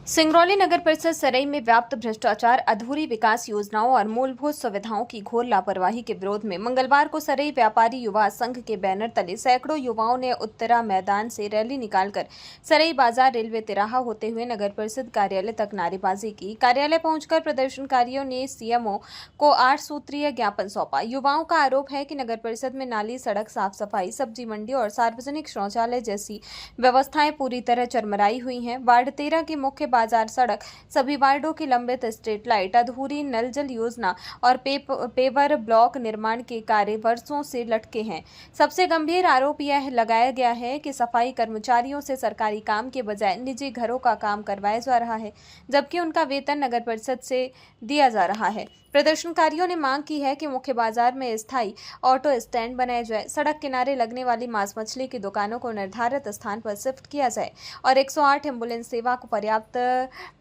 सिंगरौली नगर परिषद सरई में व्याप्त भ्रष्टाचार, अधूरी विकास योजनाओं और मूलभूत सुविधाओं की घोर लापरवाही के विरोध में मंगलवार को सरई व्यापारी युवा संघ के बैनर तले सैकड़ों युवाओं ने उत्तरा मैदान से रैली निकालकर सरई बाजार रेलवे तिराहा होते हुए नगर परिषद कार्यालय तक नारेबाजी की। कार्यालय पहुंचकर प्रदर्शनकारियों ने सीएमओ को 8 सूत्रीय ज्ञापन सौंपा। युवाओं का आरोप है कि नगर परिषद में नाली, सड़क, साफ सफाई, सब्जी मंडी और सार्वजनिक शौचालय जैसी व्यवस्थाएं पूरी तरह चरमराई हुई हैं। वार्ड 13 की मुख्य बाजार सड़क, सभी वार्डों की लंबित स्ट्रीट लाइट, अधूरी नल जल योजना और पेवर ब्लॉक निर्माण के कार्य वर्षों से लटके हैं। सबसे गंभीर आरोप यह लगाया गया है कि सफाई कर्मचारियों से सरकारी काम के बजाय निजी घरों का काम करवाया जा रहा है, जबकि उनका वेतन नगर परिषद से दिया जा रहा है। प्रदर्शनकारियों ने मांग की है कि मुख्य बाजार में स्थायी ऑटो स्टैंड बनाए जाए, सड़क किनारे लगने वाली मांस मछली की दुकानों को निर्धारित स्थान पर शिफ्ट किया जाए और 108 एम्बुलेंस सेवा को पर्याप्त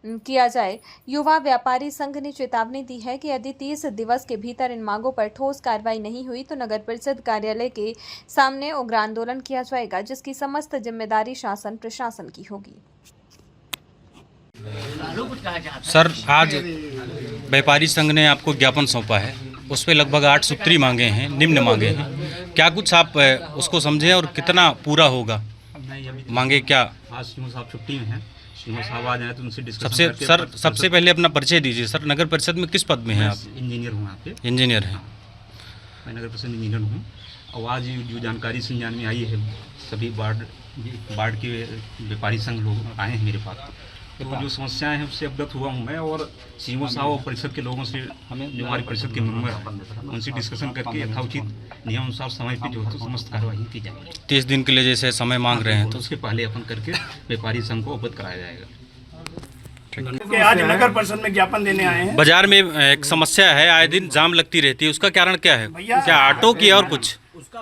किया जाए। युवा व्यापारी संघ ने चेतावनी दी है कि यदि 30 दिवस के भीतर इन मांगों पर ठोस कार्रवाई नहीं हुई तो नगर परिषद कार्यालय के सामने उग्र आंदोलन किया जाएगा, जिसकी समस्त जिम्मेदारी शासन प्रशासन की होगी। सर, आज व्यापारी संघ ने आपको ज्ञापन सौंपा है, उस पर लगभग 8 सूत्री मांगे हैं, निम्न मांगे हैं। क्या कुछ आप उसको समझें और कितना पूरा होगा? मांगे क्या? आज सीएम साहब छुट्टी में हैं, सीएम साहब आ जाए तो उनसे डिस्कशन करके सबसे पहले अपना परिचय दीजिए सर। नगर परिषद में किस पद में हैं आप? इंजीनियर हूँ। यहाँ पे इंजीनियर हैं। मैं नगर परिषद इंजीनियर हूँ। और आज जो जानकारी संज्ञान में आई है, सभी वार्ड के व्यापारी संघ लोग आए हैं मेरे पास, तो जो समस्याएं हैं उससे अवगत हुआ हूं मैं, और सीएमओ साहब और परिषद के लोगों से, हमें जो हमारी परिषद के मेंबर हैं उनसे डिस्कशन करके यथाउचित नियमानुसार समय पर जो है तो समस्त कार्रवाई की जाएगी। 30 दिन के लिए जैसे समय मांग रहे हैं तो उसके पहले अपन करके व्यापारी संघ को अवगत कराया जाएगा। आज नगर परिषद में ज्ञापन देने आए हैं। बाजार में एक समस्या है, आए दिन जाम लगती रहती है, उसका कारण क्या है? क्या ऑटो की और कुछ? उसका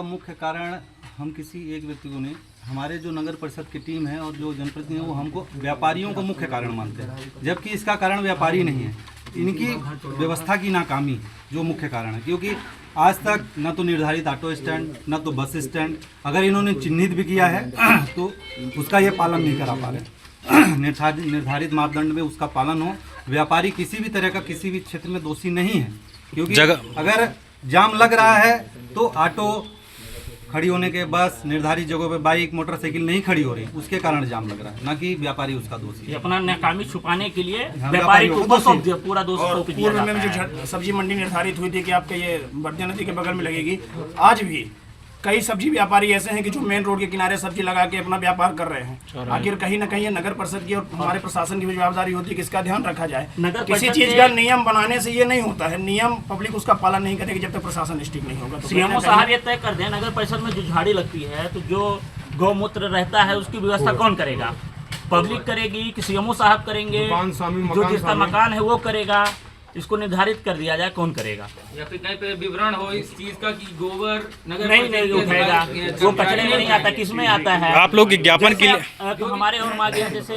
मुख्य कारण हम किसी एक व्यक्ति को नहीं, हमारे जो नगर परिषद की टीम है और जो जनप्रतिनिधि हैं वो हमको व्यापारियों को मुख्य कारण मानते हैं, जबकि इसका कारण व्यापारी नहीं है, इनकी व्यवस्था की नाकामी जो मुख्य कारण है। क्योंकि आज तक न तो निर्धारित ऑटो स्टैंड, न तो बस स्टैंड, अगर इन्होंने चिन्हित भी किया है तो उसका ये पालन नहीं करा पा रहे। निर्धारित मापदंड में उसका पालन हो। व्यापारी किसी भी तरह का किसी भी क्षेत्र में दोषी नहीं है, क्योंकि अगर जाम लग रहा है तो ऑटो खड़ी होने के, बस निर्धारित जगहों पे बाइक, मोटरसाइकिल नहीं खड़ी हो रही, उसके कारण जाम लग रहा है, ना कि व्यापारी उसका दोषी है। अपना नाकामी छुपाने के लिए व्यापारी को पूरा दोष सौंप दिया जाता है। पूर्व में जो सब्जी मंडी निर्धारित हुई थी कि आपके ये बर्दिया नदी के बगल में लगेगी, आज भी कई सब्जी व्यापारी ऐसे हैं कि जो मेन रोड के किनारे सब्जी लगा के अपना व्यापार कर रहे हैं। आखिर कहीं ना कहीं ये नगर परिषद की और हमारे प्रशासन की भी जवाबदारी होती है कि इसका ध्यान रखा जाए। किसी चीज का नियम बनाने से ये नहीं होता है, नियम पब्लिक उसका पालन नहीं करेगी जब तक प्रशासन स्ट्रिक्ट नहीं होगा। सीएमओ साहब ये तय कर दें, नगर परिषद में जो झाड़ी लगती है तो जो गौमूत्र रहता है उसकी व्यवस्था कौन करेगा? पब्लिक करेगी कि सीएमओ साहब करेंगे? जो जिसका मकान है वो करेगा? इसको निर्धारित कर दिया जाए कौन करेगा। या फिर कहीं पे विवरण हो इस चीज का कि गोबर नगर नहीं उठेगा, वो कचरे में नहीं आता, किसमें आता है? आप लोग ज्ञापन के लिए तो हमारे और मांगे, जैसे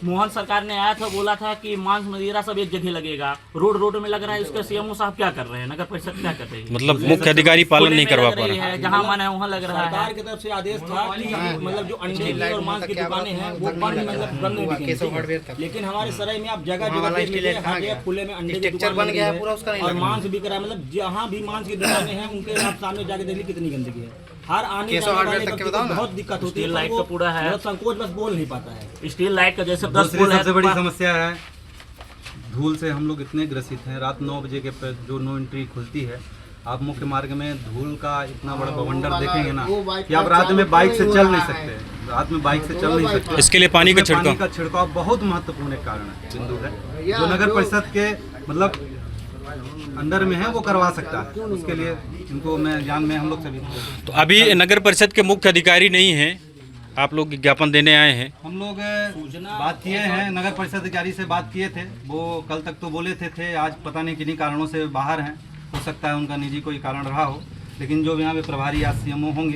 मोहन सरकार ने आया था, बोला था कि मांस मदिरा सब एक जगह लगेगा, रोड में लग रहा है। उसका सीएमओ साहब क्या कर रहे हैं? नगर परिषद क्या कर रही है? मतलब मुख्य अधिकारी पालन नहीं करवा पा रहे हैं, जहाँ मन है वहाँ लग रहा है। सरकार की तरफ से आदेश था कि मतलब जो अंडे और मांस की दुकानें हैं वो बंद नहीं बिकेंगी, लेकिन हमारे सराय में आप जगह जगह खुले में अंडे बन गया है पूरा उसका, और मांस बिक रहा है। मतलब जहाँ भी मांस की दुकानें हैं उनके आप सामने जाके देख ली कितनी गंदगी है। हर आने जाने वाले को बहुत दिक्कत होती है। लाइट का पूरा है, संकोच बस बोल नहीं पाता है। स्टील लाइट का जैसे 10 पुल है। सबसे बड़ी समस्या है धूल से हम लोग इतने ग्रसित हैं। रात 9 बजे के जो नो एंट्री खुलती है, आप मुख्य मार्ग में धूल का इतना बड़ा बवंडर देखेंगे ना कि आप रात में बाइक से चल नहीं सकते, रात में बाइक से चल नहीं सकते। इसके लिए पानी का छिड़काव बहुत महत्वपूर्ण कारण है, बिंदु है, जो नगर परिषद के मतलब अंडर में है वो करवा सकता है। उसके लिए इनको मैं जान में हम लोग सभी। तो अभी नगर परिषद के मुख्य अधिकारी नहीं हैं, आप लोग ज्ञापन देने आए हैं। हम लोग बात किए हैं, नगर परिषद अधिकारी से बात किए थे, वो कल तक तो बोले थे, आज पता नहीं किन्हीं कारणों से बाहर हैं, हो सकता है उनका निजी कोई कारण रहा हो, लेकिन जो यहाँ पे प्रभारी आज सीएमओ होंगे